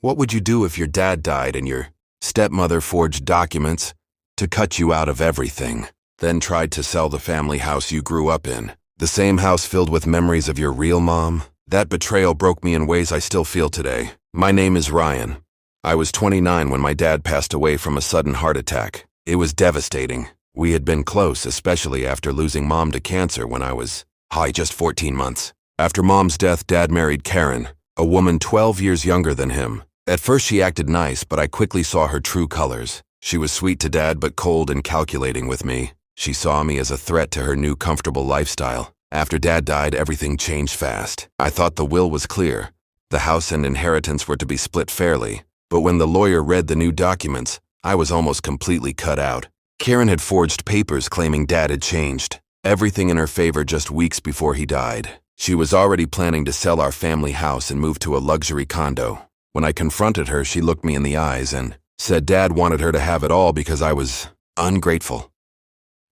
What would you do if your dad died and your stepmother forged documents to cut you out of everything, then tried to sell the family house you grew up in? The same house filled with memories of your real mom? That betrayal broke me in ways I still feel today. My name is Ryan. I was 29 when my dad passed away from a sudden heart attack. It was devastating. We had been close, especially after losing mom to cancer when I was, just 14 months. After mom's death, dad married Karen, a woman 12 years younger than him. At first she acted nice, but I quickly saw her true colors. She was sweet to dad but cold and calculating with me. She saw me as a threat to her new comfortable lifestyle. After dad died, everything changed fast. I thought the will was clear. The house and inheritance were to be split fairly. But when the lawyer read the new documents, I was almost completely cut out. Karen had forged papers claiming dad had changed everything in her favor just weeks before he died. She was already planning to sell our family house and move to a luxury condo. When I confronted her, she looked me in the eyes and said dad wanted her to have it all because I was ungrateful.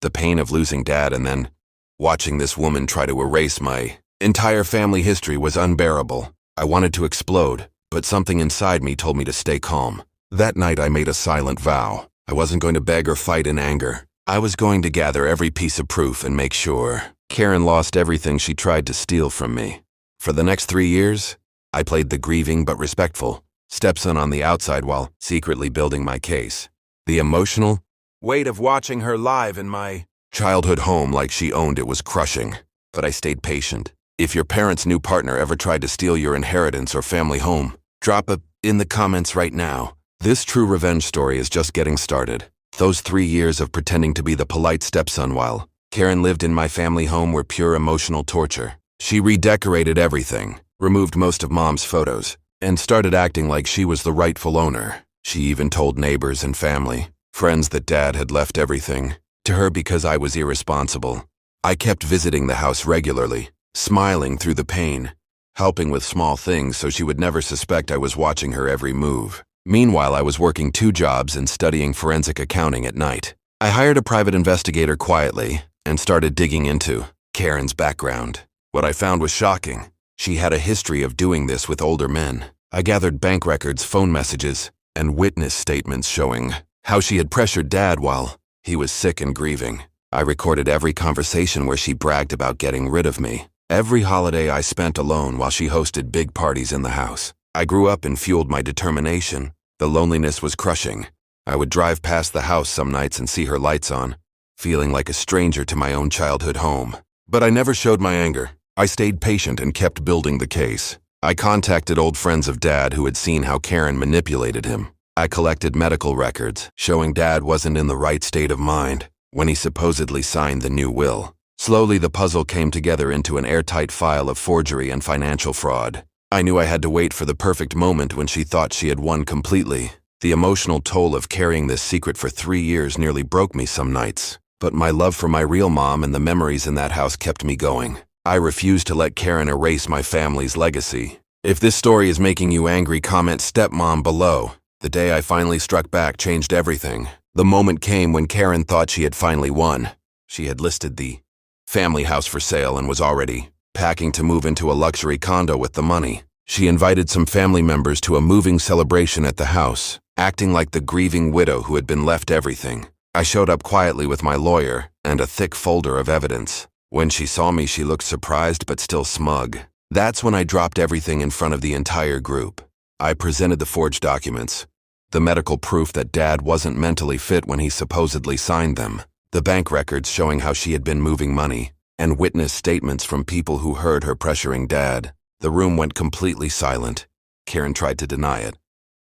The pain of losing dad and then watching this woman try to erase my entire family history was unbearable. I wanted to explode, but something inside me told me to stay calm. That night I made a silent vow. I wasn't going to beg or fight in anger. I was going to gather every piece of proof and make sure Karen lost everything she tried to steal from me. For the next 3 years, I played the grieving but respectful stepson on the outside while secretly building my case. The emotional weight of watching her live in my childhood home like she owned it was crushing, but I stayed patient. If your parents' new partner ever tried to steal your inheritance or family home, drop it in the comments right now. This true revenge story is just getting started. Those 3 years of pretending to be the polite stepson while Karen lived in my family home were pure emotional torture. She redecorated everything, removed most of mom's photos, and started acting like she was the rightful owner. She even told neighbors and family, friends that dad had left everything to her because I was irresponsible. I kept visiting the house regularly, smiling through the pain, helping with small things so she would never suspect I was watching her every move. Meanwhile, I was working 2 jobs and studying forensic accounting at night. I hired a private investigator quietly and started digging into Karen's background. What I found was shocking. She had a history of doing this with older men. I gathered bank records, phone messages, and witness statements showing how she had pressured dad while he was sick and grieving. I recorded every conversation where she bragged about getting rid of me. Every holiday I spent alone while she hosted big parties in the house. I grew up and fueled my determination. The loneliness was crushing. I would drive past the house some nights and see her lights on, feeling like a stranger to my own childhood home. But I never showed my anger. I stayed patient and kept building the case. I contacted old friends of dad who had seen how Karen manipulated him. I collected medical records showing dad wasn't in the right state of mind when he supposedly signed the new will. Slowly, the puzzle came together into an airtight file of forgery and financial fraud. I knew I had to wait for the perfect moment when she thought she had won completely. The emotional toll of carrying this secret for 3 years nearly broke me some nights. But my love for my real mom and the memories in that house kept me going. I refused to let Karen erase my family's legacy. If this story is making you angry, comment stepmom below. The day I finally struck back changed everything. The moment came when Karen thought she had finally won. She had listed the family house for sale and was already packing to move into a luxury condo with the money. She invited some family members to a moving celebration at the house, acting like the grieving widow who had been left everything. I showed up quietly with my lawyer and a thick folder of evidence. When she saw me, she looked surprised but still smug. That's when I dropped everything in front of the entire group. I presented the forged documents, the medical proof that dad wasn't mentally fit when he supposedly signed them, the bank records showing how she had been moving money, and witness statements from people who heard her pressuring dad. The room went completely silent. Karen tried to deny it,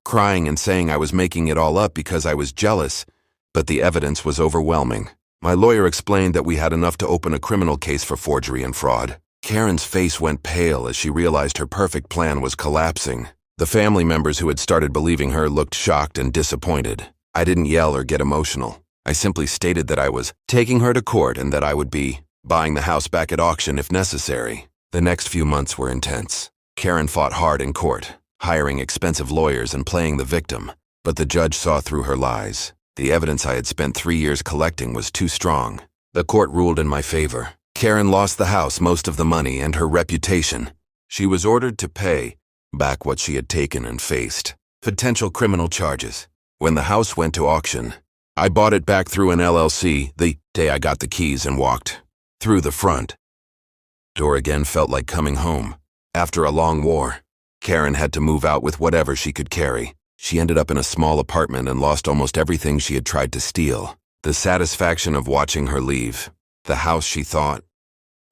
crying and saying I was making it all up because I was jealous, but the evidence was overwhelming. My lawyer explained that we had enough to open a criminal case for forgery and fraud. Karen's face went pale as she realized her perfect plan was collapsing. The family members who had started believing her looked shocked and disappointed. I didn't yell or get emotional. I simply stated that I was taking her to court and that I would be buying the house back at auction if necessary. The next few months were intense. Karen fought hard in court, hiring expensive lawyers and playing the victim, but the judge saw through her lies. The evidence I had spent 3 years collecting was too strong. The court ruled in my favor. Karen lost the house, most of the money, and her reputation. She was ordered to pay back what she had taken and faced potential criminal charges. When the house went to auction, I bought it back through an LLC the day I got the keys and walked through the front door again felt like coming home. After a long war, Karen had to move out with whatever she could carry. She ended up in a small apartment and lost almost everything she had tried to steal. The satisfaction of watching her leave the house she thought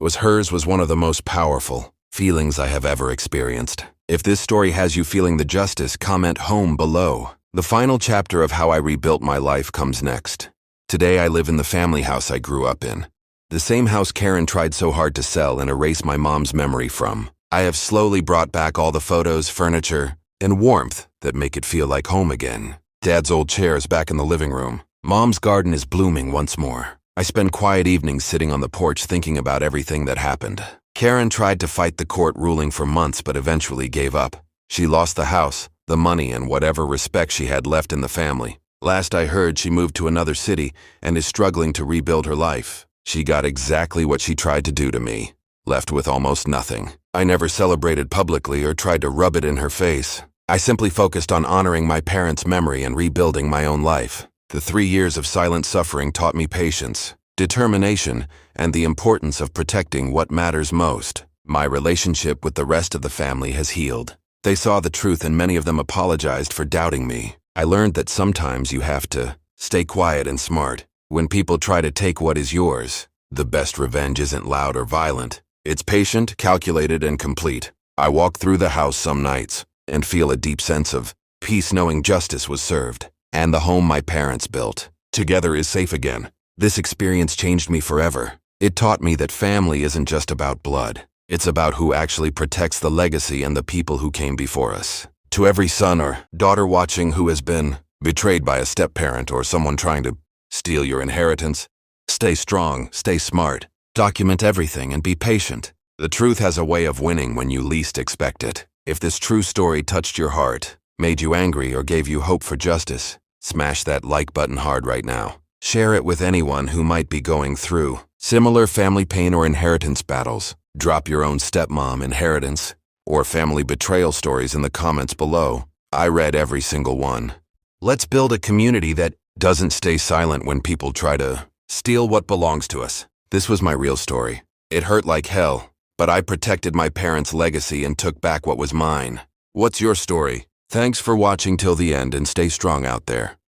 was hers was one of the most powerful feelings I have ever experienced. If this story has you feeling the justice, comment home below. The final chapter of how I rebuilt my life comes next. Today I live in the family house I grew up in. The same house Karen tried so hard to sell and erase my mom's memory from. I have slowly brought back all the photos, furniture, and warmth that make it feel like home again. Dad's old chair is back in the living room. Mom's garden is blooming once more. I spend quiet evenings sitting on the porch thinking about everything that happened. Karen tried to fight the court ruling for months but eventually gave up. She lost the house, the money, and whatever respect she had left in the family. Last I heard, she moved to another city and is struggling to rebuild her life. She got exactly what she tried to do to me, left with almost nothing. I never celebrated publicly or tried to rub it in her face. I simply focused on honoring my parents' memory and rebuilding my own life. The 3 years of silent suffering taught me patience, determination, and the importance of protecting what matters most. My relationship with the rest of the family has healed. They saw the truth and many of them apologized for doubting me. I learned that sometimes you have to stay quiet and smart. When people try to take what is yours, the best revenge isn't loud or violent. It's patient, calculated, and complete. I walk through the house some nights and feel a deep sense of peace knowing justice was served, and the home my parents built together is safe again. This experience changed me forever. It taught me that family isn't just about blood. It's about who actually protects the legacy and the people who came before us. To every son or daughter watching who has been betrayed by a step-parent or someone trying to steal your inheritance, stay strong, stay smart, document everything, and be patient. The truth has a way of winning when you least expect it. If this true story touched your heart, made you angry, or gave you hope for justice, smash that like button hard right now. Share it with anyone who might be going through similar family pain or inheritance battles. Drop your own stepmom, inheritance, or family betrayal stories in the comments below. I read every single one. Let's build a community that doesn't stay silent when people try to steal what belongs to us. This was my real story. It hurt like hell, but I protected my parents' legacy and took back what was mine. What's your story? Thanks for watching till the end and stay strong out there.